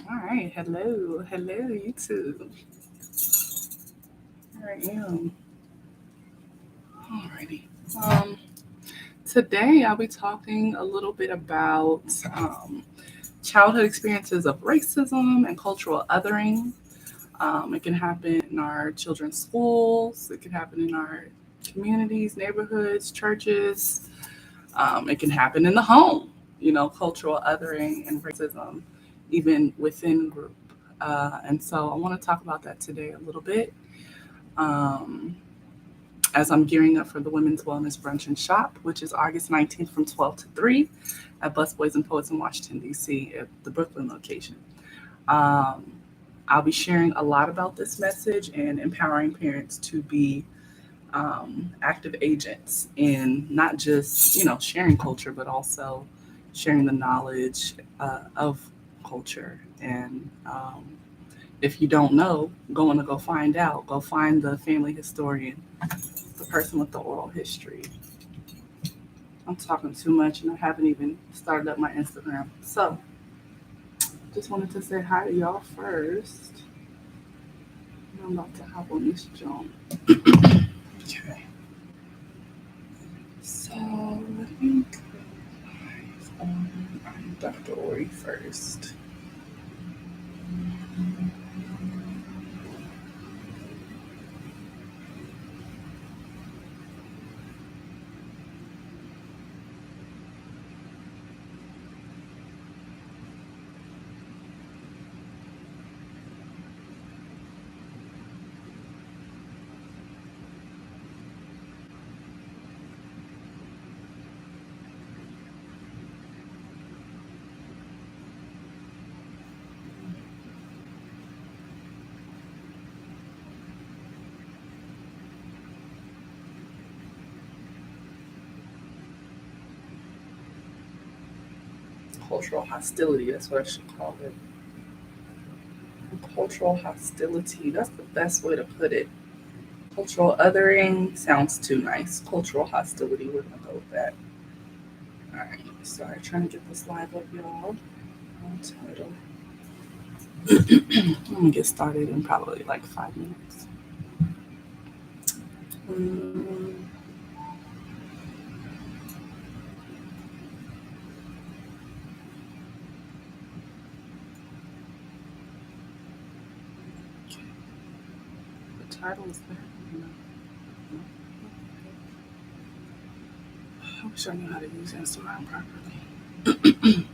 All right. Hello. Hello, YouTube. Here I am. Alrighty. Um, Today I'll be talking a little bit about childhood experiences of racism and cultural othering. It can happen in our children's schools. It can happen in our communities, neighborhoods, churches. It can happen in the home. Cultural othering and racism, even within group. And so I want to talk about that today a little bit. Um, as I'm gearing up for the Women's Wellness Brunch and Shop, which is August 19th from 12 to 3 at Busboys and Poets in Washington, D.C. at the Brookland location. Um, I'll be sharing a lot about this message and empowering parents to be active agents in not just, sharing culture, but also sharing the knowledge of culture. And if you don't know, go find out. Go find the family historian, the person with the oral history. I'm talking too much and I haven't even started up my Instagram. So just wanted to say hi to y'all first. I'm about to hop on this joint. Okay. So let me go on Dr. Ori first. Cultural hostility, that's what I should call it. Cultural hostility, that's the best way to put it. Cultural othering sounds too nice. Cultural hostility, we're gonna go with that. Alright, sorry, trying to get this live up, y'all. Title. I'm gonna get started in probably like 5 minutes. Mm, the title is there. I wish I knew how to use Instagram properly.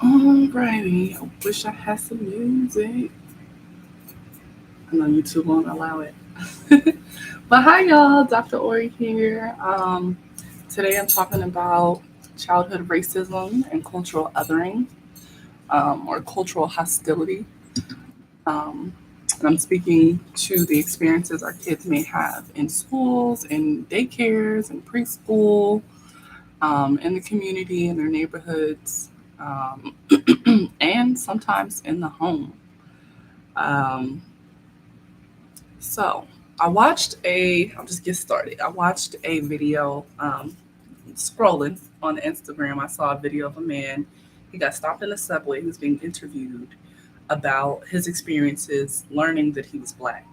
Alrighty, I wish I had some music. I know YouTube won't allow it. But hi, y'all. Dr. Ori here. Today I'm talking about childhood racism and cultural othering, or cultural hostility. Um, and I'm speaking to the experiences our kids may have in schools, in daycares, in preschool, in the community, in their neighborhoods, and sometimes in the home. Um, so I'll just get started. I watched a video, scrolling on Instagram. I saw a video of a man. He got stopped in the subway. He was being interviewed about his experiences learning that he was black.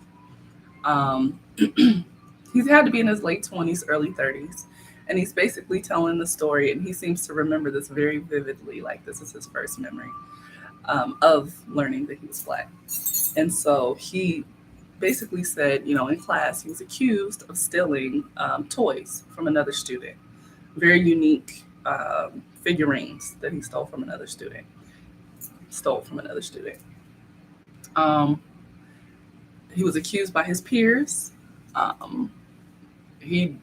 Um, he's had to be in his late 20s, early 30s. And he's basically telling the story, and he seems to remember this very vividly, like this is his first memory of learning that he was black. And so he basically said, in class, he was accused of stealing toys from another student. very unique figurines that he stole from another student. Stole from another student. Um, he was accused by his peers. Um, he,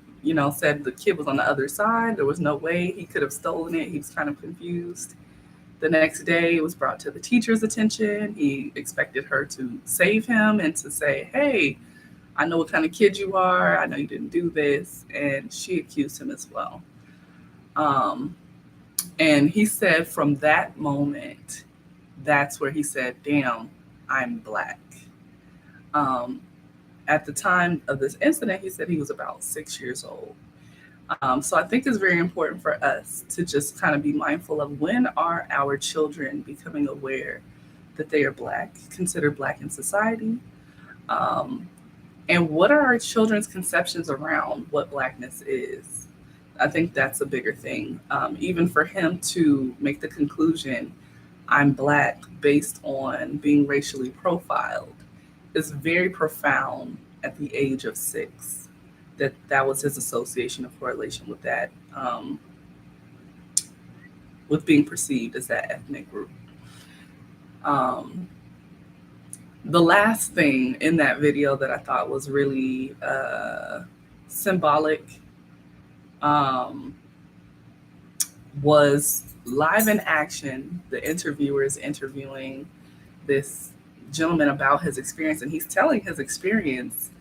said the kid was on the other side. There was no way he could have stolen it. He was kind of confused. The next day, it was brought to the teacher's attention. He expected her to save him and to say, "Hey, I know what kind of kid you are. I know you didn't do this." And she accused him as well. Um, and he said from that moment, that's where he said, "Damn, I'm black." Um, at the time of this incident, he said he was about 6 years old. So I think it's very important for us to just kind of be mindful of when are our children becoming aware that they are black, considered black in society, um, and what are our children's conceptions around what blackness is. I think that's a bigger thing. Even for him to make the conclusion, I'm black based on being racially profiled, is very profound at the age of 6. That was his association of correlation with that, with being perceived as that ethnic group. Um, the last thing in that video that I thought was really symbolic, um, was live in action. The interviewer is interviewing this gentleman about his experience, and he's telling his experience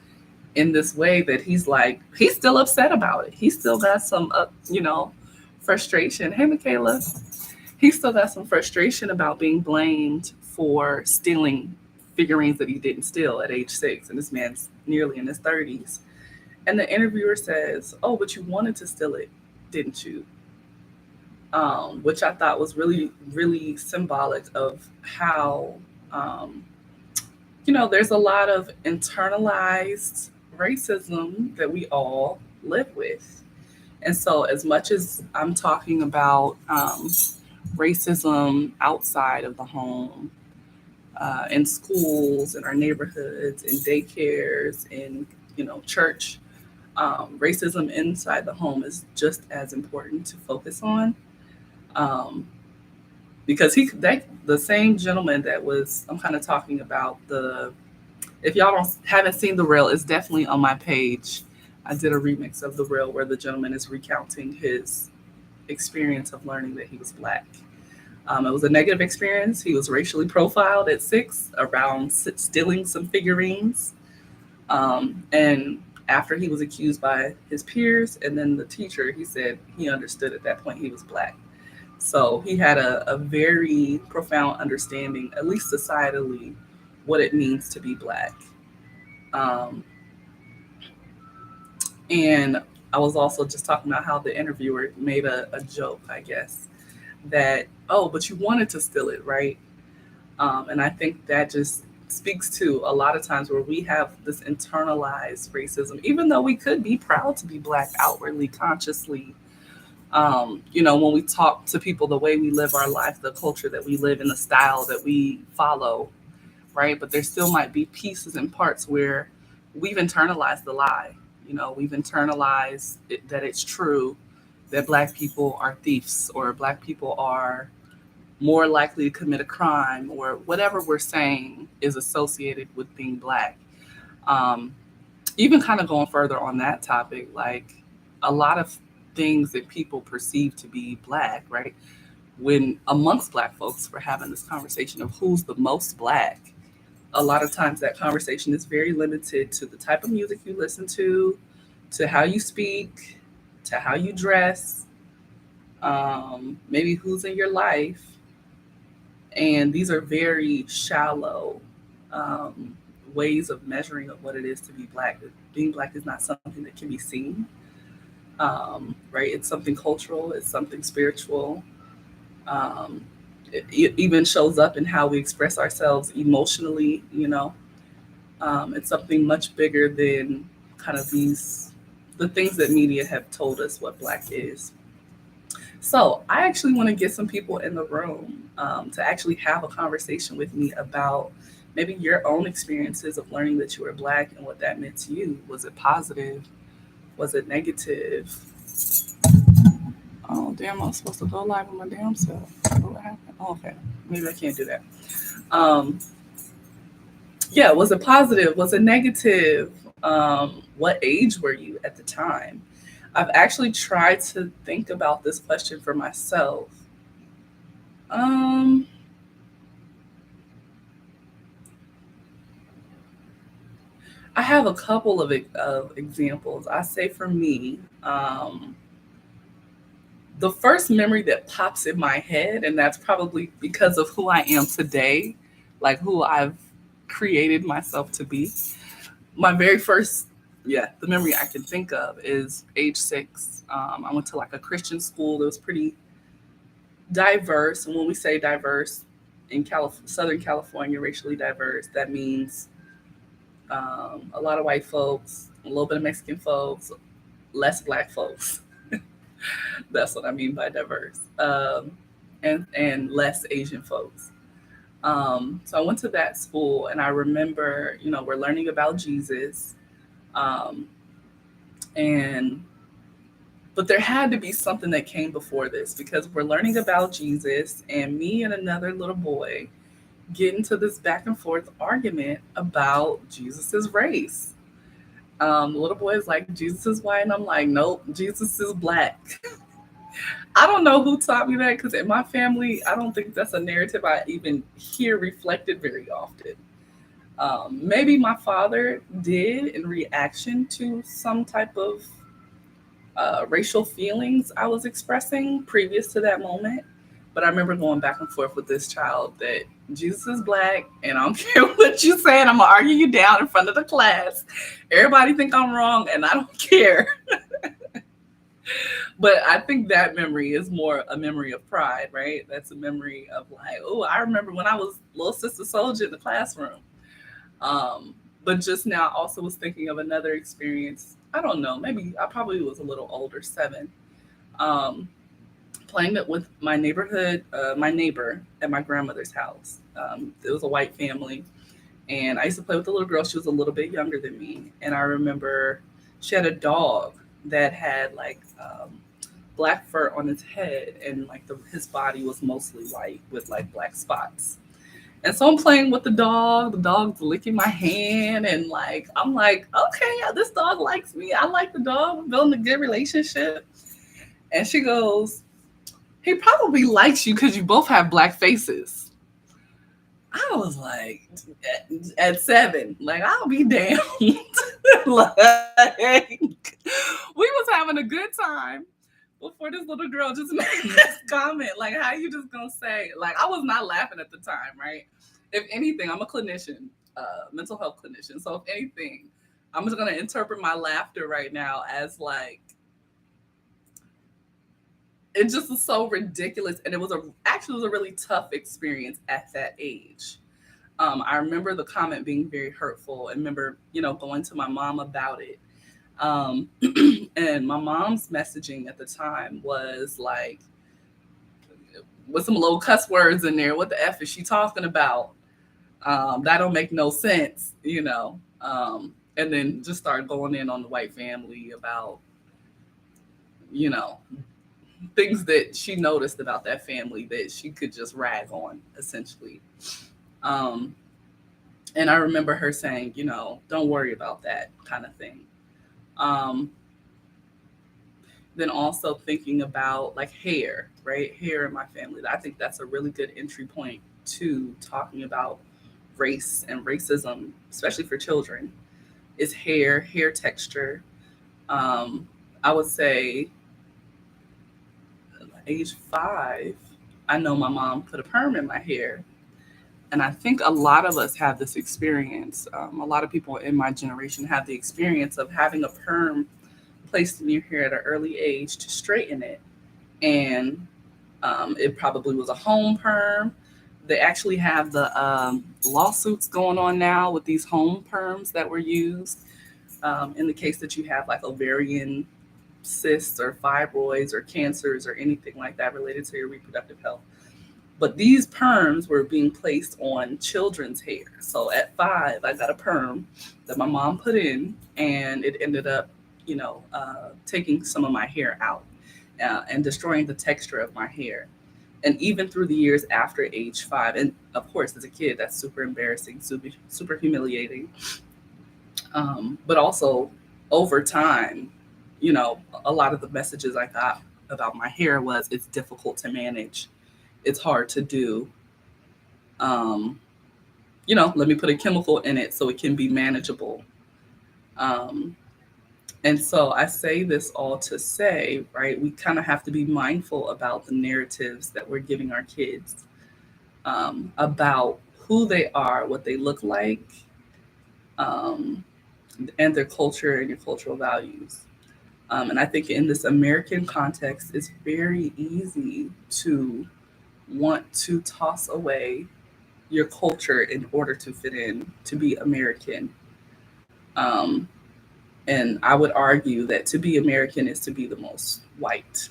in this way that he's like, he's still upset about it. He still got some, frustration. Hey, Michaela. He still got some frustration about being blamed for stealing figurines that he didn't steal at age 6. And this man's nearly in his 30s. And the interviewer says, "Oh, but you wanted to steal it, didn't you?" Which I thought was really, really symbolic of how, um, there's a lot of internalized racism that we all live with. And so, as much as I'm talking about racism outside of the home, in schools, in our neighborhoods, in daycares, in church, racism inside the home is just as important to focus on. Um, because the same gentleman that was I'm kind of talking about, the if y'all haven't seen the reel, it's definitely on my page. I did a remix of the reel where the gentleman is recounting his experience of learning that he was black. It was a negative experience. He was racially profiled at 6 around stealing some figurines. And after he was accused by his peers and then the teacher, he said he understood at that point he was black. So he had a very profound understanding, at least societally, what it means to be black. Um, and I was also just talking about how the interviewer made a joke, I guess, that, "Oh, but you wanted to steal it, right?" And I think that just speaks to a lot of times where we have this internalized racism, even though we could be proud to be black outwardly, consciously. When we talk to people, the way we live our life, the culture that we live in, the style that we follow, right? But there still might be pieces and parts where we've internalized the lie. We've internalized that it's true that black people are thieves or black people are more likely to commit a crime or whatever we're saying is associated with being black. Um, Even kind of going further on that topic, like a lot of things that people perceive to be black, right? When amongst black folks, we're having this conversation of who's the most black. A lot of times that conversation is very limited to the type of music you listen to how you speak, to how you dress, maybe who's in your life. And these are very shallow um, ways of measuring of what it is to be black. Being black is not something that can be seen, right? It's something cultural, it's something spiritual. Um, it even shows up in how we express ourselves emotionally, it's something much bigger than kind of the things that media have told us what black is. So I actually want to get some people in the room to actually have a conversation with me about maybe your own experiences of learning that you were black and what that meant to you. Was it positive? Was it negative? Oh, damn, I was supposed to go live with my damn self. What happened? Oh, okay. Maybe I can't do that. Um, yeah, was it positive? Was it negative? What age were you at the time? I've actually tried to think about this question for myself. Um, I have a couple of examples. I say for me, the first memory that pops in my head, and that's probably because of who I am today, like who I've created myself to be. My very first, yeah, the memory I can think of is age 6. I went to like a Christian school that was pretty diverse. And when we say diverse in Southern California, racially diverse, that means a lot of white folks, a little bit of Mexican folks, less black folks. That's what I mean by diverse, and less Asian folks. So I went to that school, and I remember, we're learning about Jesus, um, and but there had to be something that came before this because we're learning about Jesus, and me and another little boy get into this back and forth argument about Jesus's race. The little boy is like, Jesus is white, and I'm like, nope, Jesus is black. I don't know who taught me that because in my family, I don't think that's a narrative I even hear reflected very often. Maybe my father did in reaction to some type of racial feelings I was expressing previous to that moment. But I remember going back and forth with this child that Jesus is black, and I don't care what you say, and I'm gonna argue you down in front of the class. Everybody think I'm wrong, and I don't care. But I think that memory is more a memory of pride, right? That's a memory of like, oh, I remember when I was little sister soldier in the classroom. Um, but just now, I also was thinking of another experience. I don't know, maybe I probably was a little older, 7. Um, Playing it with my neighbor at my grandmother's house. It was a white family, and I used to play with the little girl. She was a little bit younger than me, and I remember she had a dog that had like black fur on his head, and like his body was mostly white with like black spots. And so I'm playing with the dog. The dog's licking my hand, and like I'm like, okay, yeah, this dog likes me. I like the dog. We're building a good relationship. And she goes, he probably likes you because you both have black faces. I was like, at 7, like I'll be damned. Like we was having a good time before this little girl just made this comment. Like, how you just gonna say? Like, I was not laughing at the time, right? If anything, I'm a clinician, mental health clinician. So if anything, I'm just gonna interpret my laughter right now as like it just was so ridiculous, and it was a really tough experience at that age. I remember the comment being very hurtful, and remember, going to my mom about it. Um, and my mom's messaging at the time was like, with some little cuss words in there. What the f is she talking about? That don't make no sense. And then just start going in on the white family about you know things that she noticed about that family that she could just rag on, essentially. Um, and I remember her saying, don't worry about that kind of thing. Um, then also thinking about like hair, right? Hair in my family. I think that's a really good entry point to talking about race and racism, especially for children, is hair texture. Um, I would say age 5, I know my mom put a perm in my hair. And I think a lot of us have this experience. A lot of people in my generation have the experience of having a perm placed in your hair at an early age to straighten it. And it probably was a home perm. They actually have the lawsuits going on now with these home perms that were used in the case that you have like ovarian cysts or fibroids or cancers or anything like that related to your reproductive health. But these perms were being placed on children's hair. So at 5, I got a perm that my mom put in, and it ended up, taking some of my hair out. and destroying the texture of my hair. And even through the years after age 5, and of course, as a kid, that's super embarrassing, super humiliating. But also over time, you know, a lot of the messages I got about my hair was it's difficult to manage, it's hard to do. Um, let me put a chemical in it so it can be manageable. Um, and so I say this all to say, right, we kind of have to be mindful about the narratives that we're giving our kids, about who they are, what they look like, um, and their culture and your cultural values. And I think in this American context, it's very easy to want to toss away your culture in order to fit in, to be American. Um, and I would argue that to be American is to be the most white,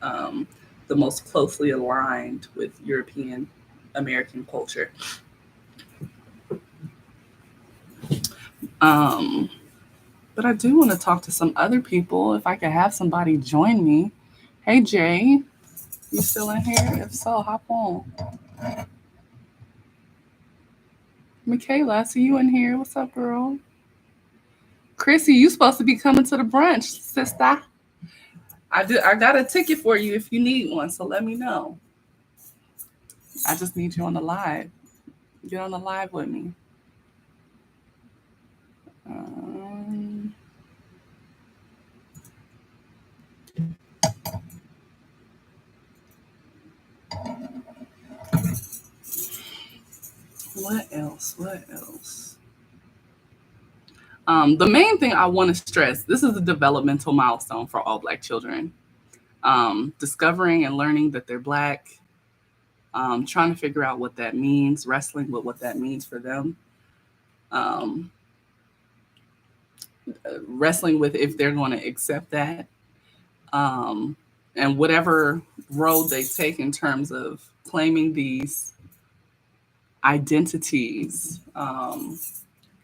um, the most closely aligned with European American culture. Um, but I do want to talk to some other people. If I could have somebody join me. Hey, Jay, you still in here? If so, hop on. Michaela, I see you in here. What's up, girl? Chrissy, you supposed to be coming to the brunch, sister. I got a ticket for you if you need one, so let me know. I just need you on the live. Get on the live with me. Um, what else? What else? The main thing I want to stress, this is a developmental milestone for all Black children. Discovering and learning that they're Black, trying to figure out what that means, wrestling with what that means for them, um, wrestling with if they're going to accept that, um, and whatever road they take in terms of claiming these identities,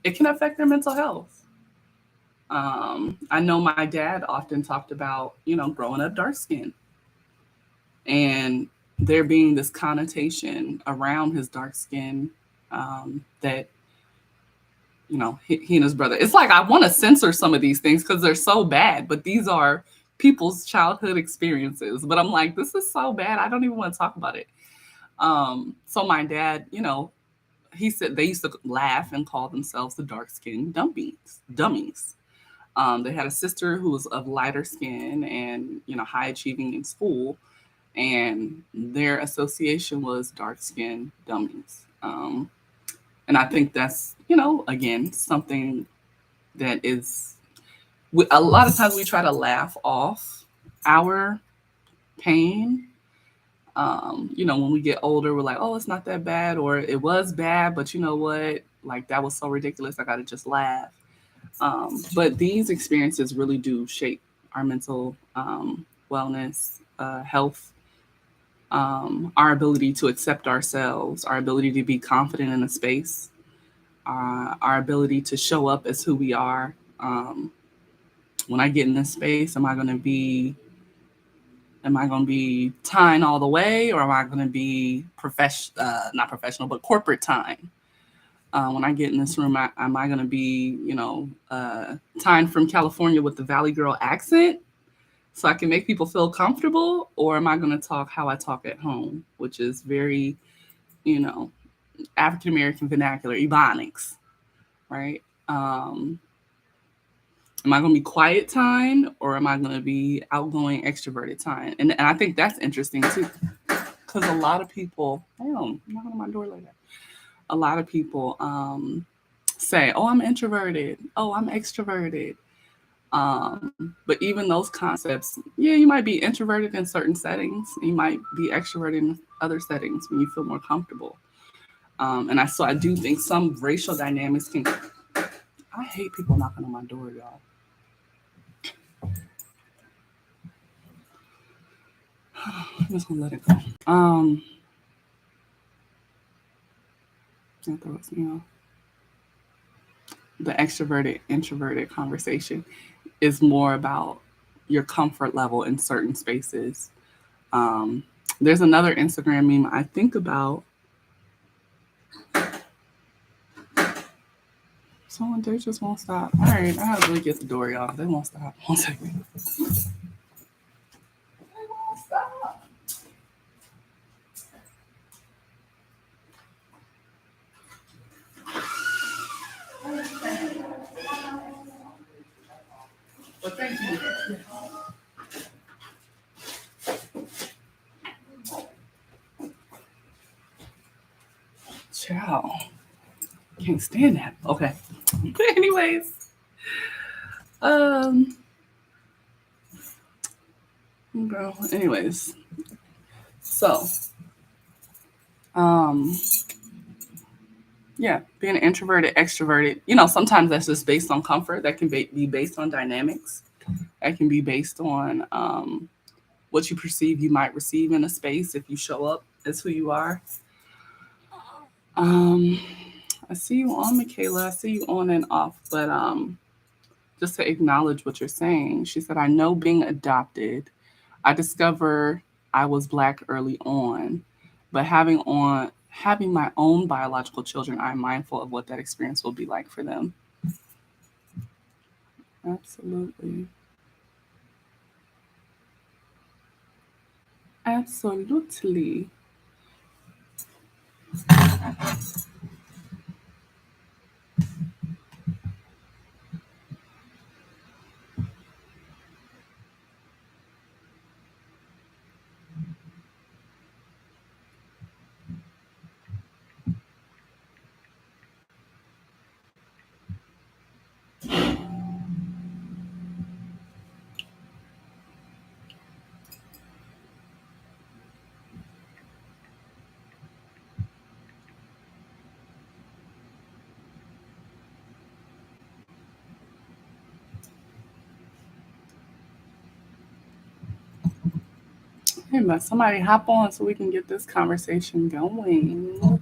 it can affect their mental health. I know my dad often talked about, growing up dark skinned and there being this connotation around his dark skin, that, he and his brother, it's like I want to censor some of these things because they're so bad, but these are people's childhood experiences. But I'm like, this is so bad. I don't even want to talk about it. So my dad, he said they used to laugh and call themselves the dark skinned dummies. They had a sister who was of lighter skin and, high achieving in school, and their association was dark skinned dummies. And I think that's, again, something that is, a lot of times we try to laugh off our pain. When we get older, we're like, oh, it's not that bad, or it was bad, but you know what? Like, that was so ridiculous. I got to just laugh. But these experiences really do shape our mental, wellness, health, our ability to accept ourselves, our ability to be confident in a space, our ability to show up as who we are. When I get in this space, am I going to be tying all the way, or am I going to be not professional, but corporate time? When I get in this room, am I going to be, tying from California with the Valley Girl accent so I can make people feel comfortable? Or am I going to talk how I talk at home, which is very, you know, African American vernacular, Ebonics, right? Am I going to be quiet time, or am I going to be outgoing, extroverted time? And I think that's interesting too, because a lot of people, damn, knock on my door like that. A lot of people say, "Oh, I'm introverted. Oh, I'm extroverted." But even those concepts, yeah, you might be introverted in certain settings. You might be extroverted in other settings when you feel more comfortable. So I do think some racial dynamics can. I hate people knocking on my door, y'all. I'm just gonna let it go. That throws me off. The extroverted introverted conversation is more about, your comfort level in certain spaces. Um, there's another Instagram meme I think about. Someone they just won't stop. All right, I have to really get the door, y'all. They won't stop. 1 second. They won't stop. But thank you. Ciao. Can't stand that. Okay. But anyways, um, girl. Anyways, so um, yeah, being introverted, extroverted. Sometimes that's just based on comfort. That can be based on dynamics. That can be based on what you perceive you might receive in a space if you show up as who you are. Um, I see you on, Michaela. I see you on and off, but just to acknowledge what you're saying, she said, I know being adopted, I discovered I was black early on, but having my own biological children, I'm mindful of what that experience will be like for them. Absolutely. Absolutely. Hey, but somebody hop on so we can get this conversation going. All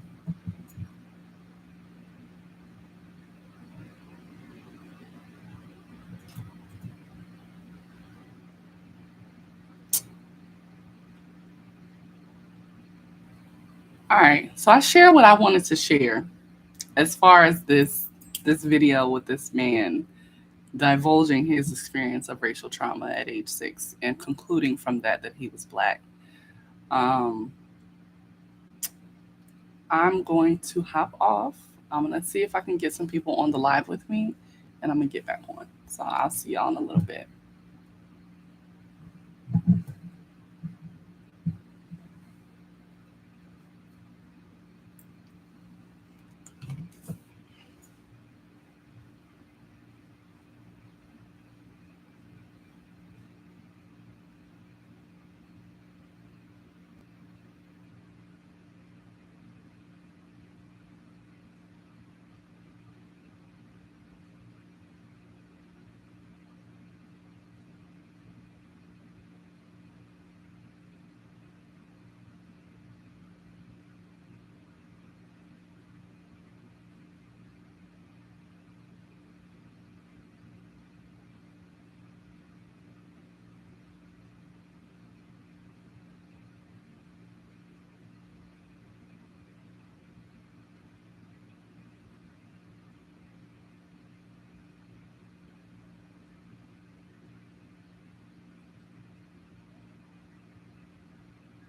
right. So I share what I wanted to share as far as this video with this man divulging his experience of racial trauma at age 6 and concluding from that he was black. Um, I'm going to hop off. I'm gonna see if I can get some people on the live with me, and I'm gonna get back on. So I'll see y'all in a little bit.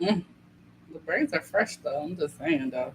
Mm, the braids are fresh though. I'm just saying though.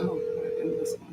Oh, I end this one.